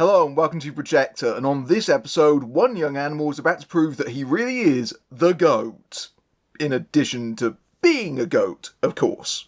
Hello and welcome to Projector, and on this episode, one young animal is about to prove that he really is the GOAT. In addition to being a goat, of course.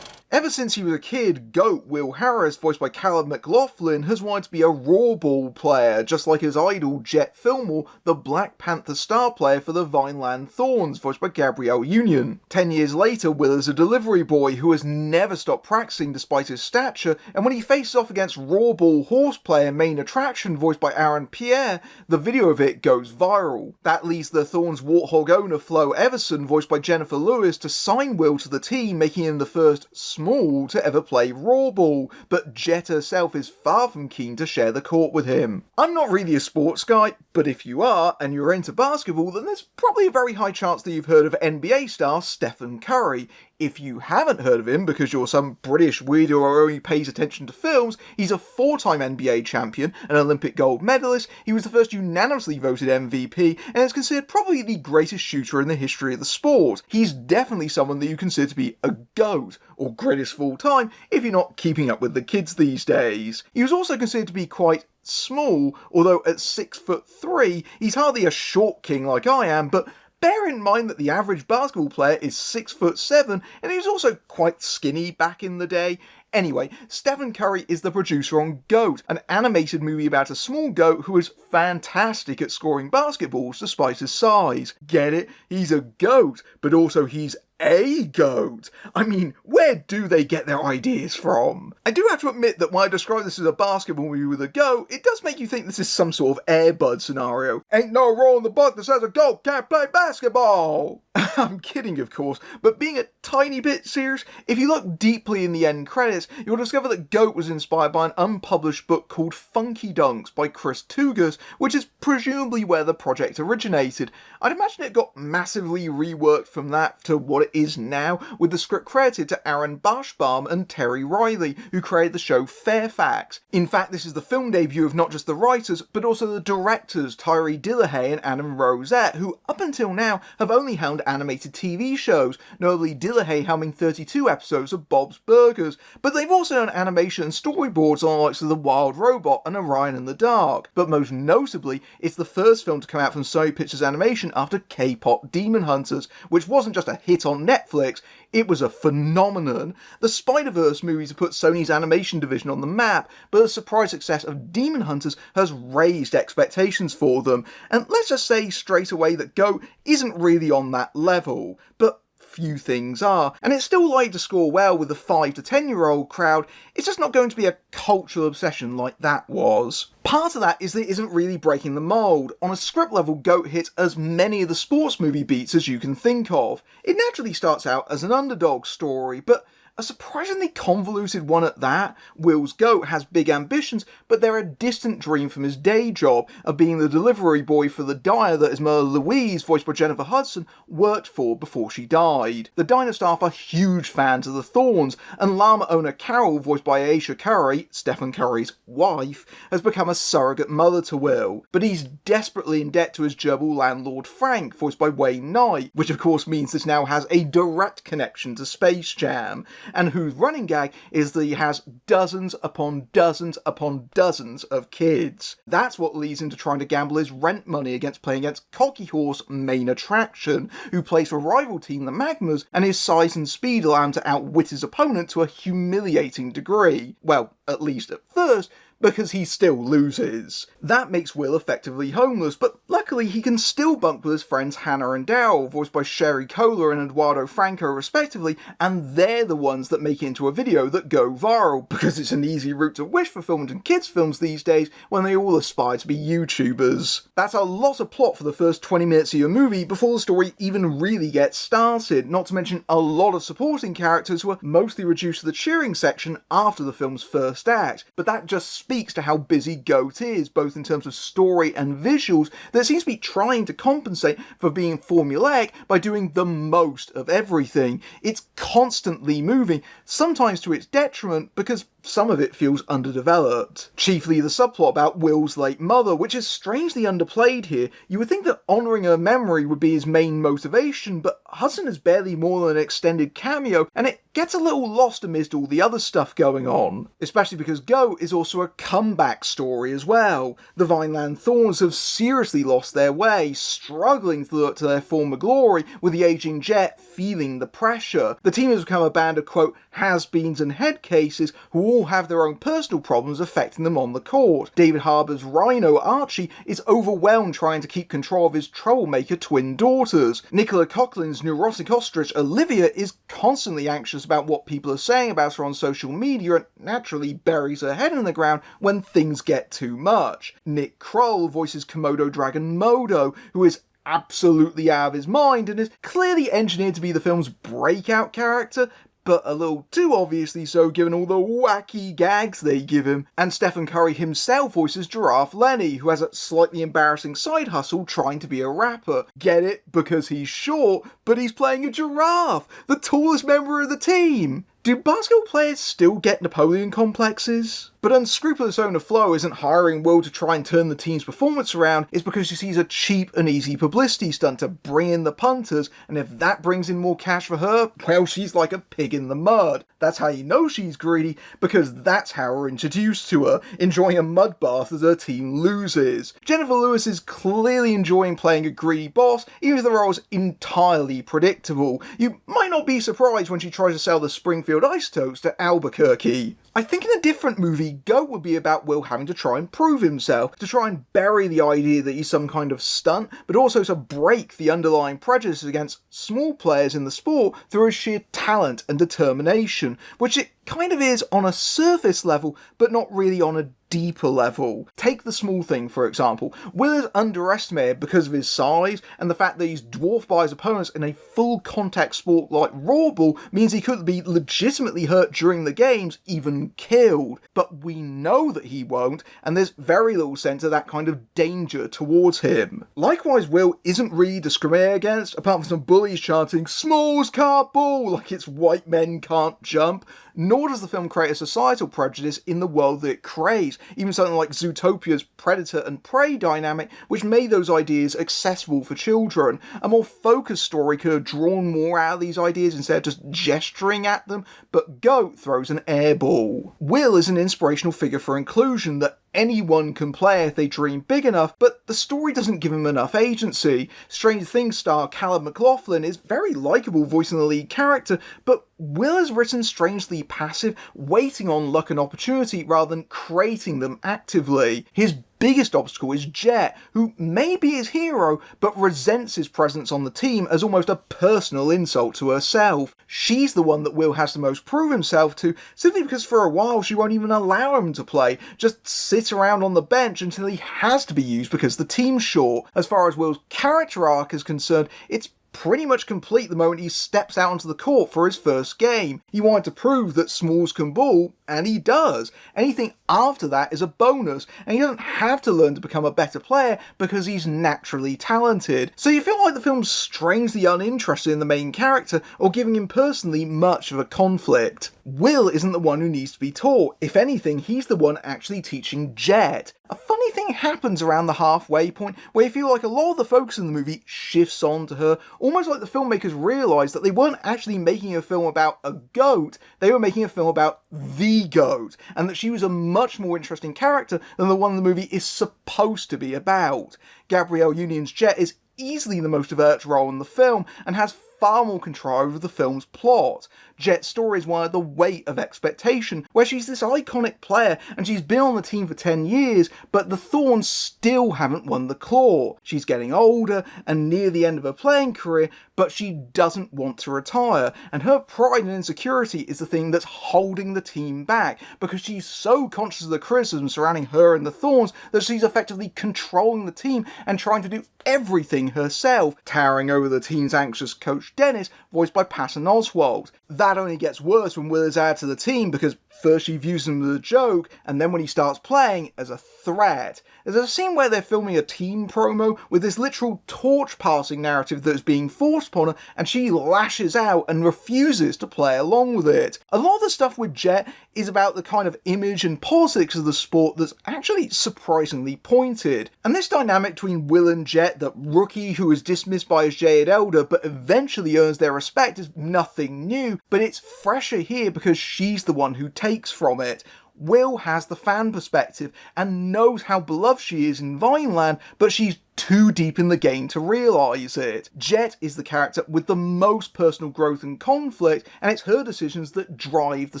Ever since he was a kid, GOAT Will Harris, voiced by Callum McLaughlin, has wanted to be a rawball player, just like his idol Jet Fillmore, the Black Panther star player for the Vineland Thorns, voiced by Gabrielle Union. 10 years later, Will is a delivery boy who has never stopped practicing despite his stature, and when he faces off against rawball horse player Main Attraction, voiced by Aaron Pierre, the video of it goes viral. That leads the Thorns warthog owner Flo Everson, voiced by Jennifer Lewis, to sign Will to the team, making him the first small to ever play rawball, but Jet herself is far from keen to share the court with him. I'm not really a sports guy, but if you are, and you're into basketball, then there's probably a very high chance that you've heard of NBA star Stephen Curry. If you haven't heard of him because you're some British weirdo who only pays attention to films, he's a 4-time NBA champion, an Olympic gold medalist, he was the first unanimously voted MVP, and is considered probably the greatest shooter in the history of the sport. He's definitely someone that you consider to be a GOAT, or greatest of all time, if you're not keeping up with the kids these days. He was also considered to be quite small, although at 6'3", he's hardly a short king like I am, but bear in mind that the average basketball player is 6'7", and he was also quite skinny back in the day. Anyway, Stephen Curry is the producer on GOAT, an animated movie about a small goat who is fantastic at scoring basketballs despite his size. Get it? He's a goat, but also he's a goat. I mean, where do they get their ideas from? I do have to admit that when I describe this as a basketball movie with a goat, it does make you think this is some sort of Air Bud scenario. Ain't no rule in the book that says a goat can't play basketball. I'm kidding, of course, but being a tiny bit serious, if you look deeply in the end credits, you'll discover that GOAT was inspired by an unpublished book called Funky Dunks by Chris Tugas, which is presumably where the project originated. I'd imagine it got massively reworked from that to what it is now, with the script credited to Aaron Bashbaum and Terry Riley, who created the show Fairfax. In fact, this is the film debut of not just the writers, but also the directors Tyree Dillahay and Adam Rosette, who up until now have only helmed animated TV shows, notably Dillahay helming 32 episodes of Bob's Burgers, but they've also done animation and storyboards on the likes of The Wild Robot and Orion in the Dark. But most notably, it's the first film to come out from Sony Pictures Animation after K-pop Demon Hunters, which wasn't just a hit on Netflix, it was a phenomenon. The Spider-Verse movies have put Sony's animation division on the map, but the surprise success of Demon Hunters has raised expectations for them, and let's just say straight away that GOAT isn't really on that level. But few things are, and it's still likely to score well with the 5 to 10-year-old crowd. It's just not going to be a cultural obsession like that was. Part of that is that it isn't really breaking the mould. On a script level, GOAT hits as many of the sports movie beats as you can think of. It naturally starts out as an underdog story, but a surprisingly convoluted one at that. Will's GOAT has big ambitions, but they're a distant dream from his day job of being the delivery boy for the diner that his mother Louise, voiced by Jennifer Hudson, worked for before she died. The diner staff are huge fans of the Thorns, and llama owner Carol, voiced by Aisha Curry, Stephen Curry's wife, has become a surrogate mother to Will. But he's desperately in debt to his gerbil landlord Frank, voiced by Wayne Knight, which of course means this now has a direct connection to Space Jam, and whose running gag is that he has dozens upon dozens upon dozens of kids. That's what leads him to trying to gamble his rent money against playing against Cocky Horse Main Attraction, who plays for rival team the Magmas, and his size and speed allow him to outwit his opponent to a humiliating degree. Well, at least at first, because he still loses. That makes Will effectively homeless, but luckily he can still bunk with his friends Hannah and Daryl, voiced by Sherry Kohler and Eduardo Franco respectively, and they're the ones that make it into a video that go viral, because it's an easy route to wish fulfillment in kids' films these days when they all aspire to be YouTubers. That's a lot of plot for the first 20 minutes of your movie before the story even really gets started, not to mention a lot of supporting characters who are mostly reduced to the cheering section after the film's first act, but that just speaks to how busy GOAT is, both in terms of story and visuals, that seems to be trying to compensate for being formulaic by doing the most of everything. It's constantly moving, sometimes to its detriment, because some of it feels underdeveloped. Chiefly the subplot about Will's late mother, which is strangely underplayed here. You would think that honouring her memory would be his main motivation, but Hudson is barely more than an extended cameo, and it gets a little lost amidst all the other stuff going on. Especially because Go is also a comeback story as well. The Vineland Thorns have seriously lost their way, struggling to look to their former glory, with the aging Jet feeling the pressure. The team has become a band of, quote, has-beens and head cases who all have their own personal problems affecting them on the court. David Harbour's Rhino, Archie, is overwhelmed trying to keep control of his troublemaker twin daughters. Nicola Coughlin's neurotic ostrich, Olivia, is constantly anxious about what people are saying about her on social media and naturally buries her head in the ground when things get too much. Nick Kroll voices Komodo Dragon Modo, who is absolutely out of his mind and is clearly engineered to be the film's breakout character, but a little too obviously so given all the wacky gags they give him. And Stephen Curry himself voices Giraffe Lenny, who has a slightly embarrassing side hustle trying to be a rapper. Get it? Because he's short, but he's playing a giraffe, the tallest member of the team. Do basketball players still get Napoleon complexes? But unscrupulous owner Flo isn't hiring Will to try and turn the team's performance around, it's because she sees a cheap and easy publicity stunt to bring in the punters, and if that brings in more cash for her, well, she's like a pig in the mud. That's how you know she's greedy, because that's how we're introduced to her, enjoying a mud bath as her team loses. Jennifer Lewis is clearly enjoying playing a greedy boss, even if the role is entirely predictable. You might not be surprised when she tries to sell the Springfield Isotopes to Albuquerque. I think in a different movie, Goat would be about Will having to try and prove himself, to try and bury the idea that he's some kind of stunt, but also to break the underlying prejudices against small players in the sport through his sheer talent and determination, which it kind of is on a surface level, but not really on a deeper level. Take the small thing, for example. Will is underestimated because of his size, and the fact that he's dwarfed by his opponents in a full contact sport like Rawball means he could be legitimately hurt during the games, even killed. But we know that he won't, and there's very little sense of that kind of danger towards him. Likewise, Will isn't really discriminated against, apart from some bullies chanting, "Smalls can't ball," like it's white men can't jump. Nor does the film create a societal prejudice in the world that it creates, even something like Zootopia's predator and prey dynamic, which made those ideas accessible for children. A more focused story could have drawn more out of these ideas instead of just gesturing at them, but Goat throws an airball. Will is an inspirational figure for inclusion that anyone can play if they dream big enough, but the story doesn't give him enough agency. Stranger Things star Caleb McLaughlin is very likeable voicing the lead character, but Will is written strangely passive, waiting on luck and opportunity rather than creating them actively. His biggest obstacle is Jet, who may be his hero, but resents his presence on the team as almost a personal insult to herself. She's the one that Will has to most prove himself to, simply because for a while she won't even allow him to play, just sit around on the bench until he has to be used because the team's short. As far as Will's character arc is concerned, it's pretty much complete the moment he steps out onto the court for his first game. He wanted to prove that Smalls can ball, and he does. Anything after that is a bonus, and he doesn't have to learn to become a better player because he's naturally talented. So you feel like the film's strangely uninterested in the main character, or giving him personally much of a conflict. Will isn't the one who needs to be taught. If anything, he's the one actually teaching Jet. A funny thing happens around the halfway point where you feel like a lot of the focus in the movie shifts on to her, almost like the filmmakers realised that they weren't actually making a film about a goat, they were making a film about the goat, and that she was a much more interesting character than the one the movie is supposed to be about. Gabrielle Union's Jet is easily the most overt role in the film, and has far more control over the film's plot. Jet's story is one of the weight of expectation, where she's this iconic player and she's been on the team for 10 years, but the Thorns still haven't won the claw. She's getting older and near the end of her playing career, but she doesn't want to retire, and her pride and insecurity is the thing that's holding the team back, because she's so conscious of the criticism surrounding her and the Thorns that she's effectively controlling the team and trying to do everything herself, towering over the team's anxious coach Dennis, voiced by Patton Oswalt. That only gets worse when Will is added to the team, because first she views him as a joke, and then when he starts playing, as a threat. There's a scene where they're filming a team promo with this literal torch-passing narrative that is being forced upon her, and she lashes out and refuses to play along with it. A lot of the stuff with Jet is about the kind of image and politics of the sport that's actually surprisingly pointed. And this dynamic between Will and Jet, the rookie who is dismissed by his jaded elder but eventually earns their respect, is nothing new, but it's fresher here because she's the one who takes from it. Will has the fan perspective and knows how beloved she is in Vineland, but she's too deep in the game to realise it. Jet is the character with the most personal growth and conflict, and it's her decisions that drive the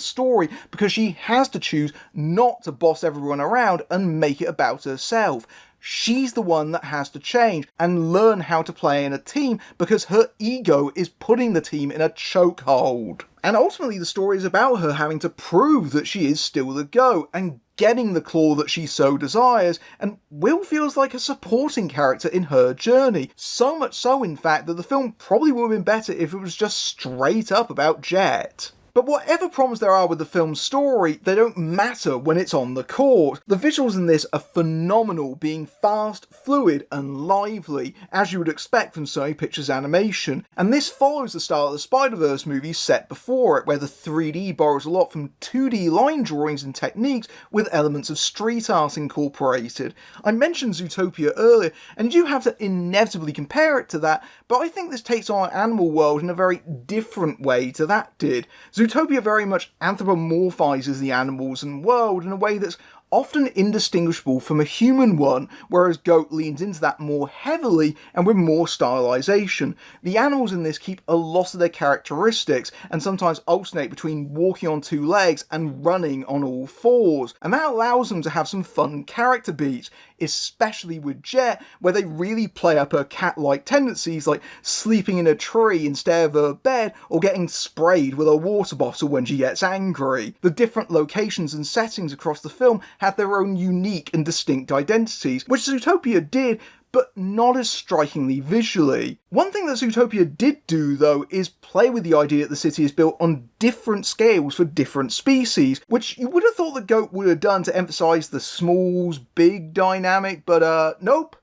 story, because she has to choose not to boss everyone around and make it about herself. She's the one that has to change and learn how to play in a team, because her ego is putting the team in a chokehold. And ultimately the story is about her having to prove that she is still the GOAT and getting the claw that she so desires, and Will feels like a supporting character in her journey. So much so, in fact, that the film probably would have been better if it was just straight up about Jet. But whatever problems there are with the film's story, they don't matter when it's on the court. The visuals in this are phenomenal, being fast, fluid, and lively, as you would expect from Sony Pictures Animation. And this follows the style of the Spider-Verse movies set before it, where the 3D borrows a lot from 2D line drawings and techniques with elements of street art incorporated. I mentioned Zootopia earlier, and you have to inevitably compare it to that, but I think this takes on an animal world in a very different way to that did. Zootopia very much anthropomorphizes the animals and world in a way that's often indistinguishable from a human one, whereas GOAT leans into that more heavily and with more stylization. The animals in this keep a lot of their characteristics and sometimes alternate between walking on two legs and running on all fours, and that allows them to have some fun character beats, especially with Jet, where they really play up her cat-like tendencies, like sleeping in a tree instead of her bed, or getting sprayed with a water bottle when she gets angry. The different locations and settings across the film had their own unique and distinct identities, which Zootopia did, but not as strikingly visually. One thing that Zootopia did do, though, is play with the idea that the city is built on different scales for different species, which you would have thought the GOAT would have done to emphasise the smalls big dynamic, but nope.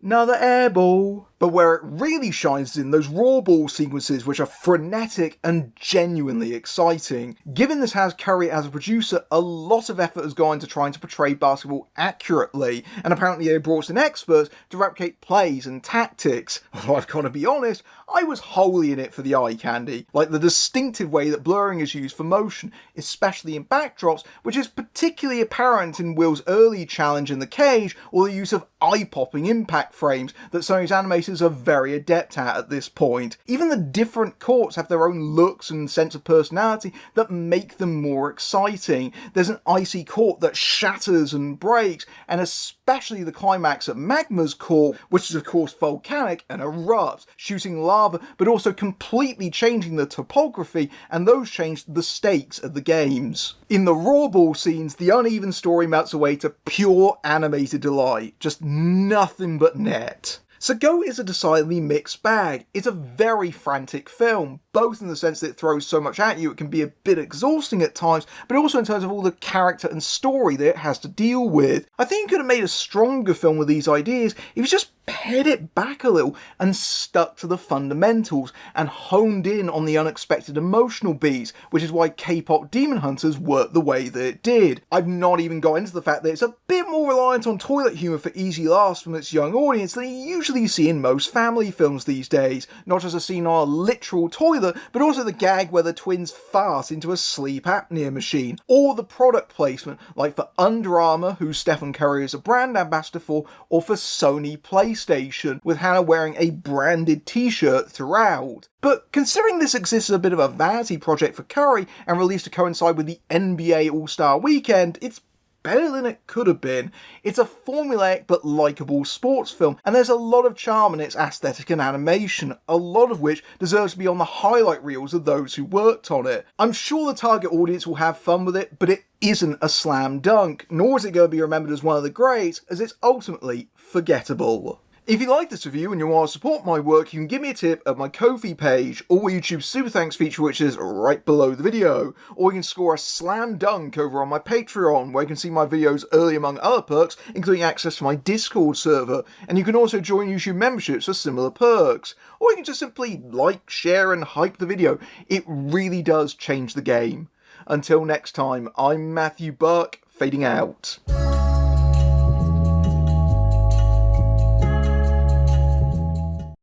Another airball. But where it really shines is in those raw ball sequences, which are frenetic and genuinely exciting. Given this has Curry as a producer, a lot of effort has gone into trying to portray basketball accurately, and apparently they brought in experts to replicate plays and tactics. Although I've got to be honest, I was wholly in it for the eye candy, like the distinctive way that blurring is used for motion, especially in backdrops, which is particularly apparent in Will's early challenge in the cage, or the use of eye-popping impact frames that Sony's animators are very adept at this point. Even the different courts have their own looks and sense of personality that make them more exciting. There's an icy court that shatters and breaks, and especially the climax at Magma's court, which is of course volcanic and erupts, shooting lava, but also completely changing the topography, and those change the stakes of the games. In the raw ball scenes, the uneven story melts away to pure animated delight, just nothing but net. So GOAT is a decidedly mixed bag. It's a very frantic film, both in the sense that it throws so much at you it can be a bit exhausting at times, but also in terms of all the character and story that it has to deal with. I think you could have made a stronger film with these ideas if you just pared it back a little and stuck to the fundamentals and honed in on the unexpected emotional beats, which is why K-pop Demon Hunters worked the way that it did. I've not even got into the fact that it's a bit more reliant on toilet humour for easy laughs from its young audience than you usually see in most family films these days. Not just a scene on a literal toilet, but also the gag where the twins fart into a sleep apnea machine, or the product placement, like for Under Armour, who Stephen Curry is a brand ambassador for, or for Sony PlayStation, with Hannah wearing a branded t-shirt throughout. But considering this exists as a bit of a vanity project for Curry and released to coincide with the NBA All-Star Weekend, it's better than it could have been. It's a formulaic but likeable sports film, and there's a lot of charm in its aesthetic and animation, a lot of which deserves to be on the highlight reels of those who worked on it. I'm sure the target audience will have fun with it, but it isn't a slam dunk, nor is it going to be remembered as one of the greats, as it's ultimately forgettable. If you like this review and you want to support my work, you can give me a tip at my Ko-fi page, or YouTube's Super Thanks feature, which is right below the video. Or you can score a slam dunk over on my Patreon, where you can see my videos early among other perks, including access to my Discord server, and you can also join YouTube memberships for similar perks. Or you can just simply like, share, and hype the video. It really does change the game. Until next time, I'm Matthew Buck, fading out.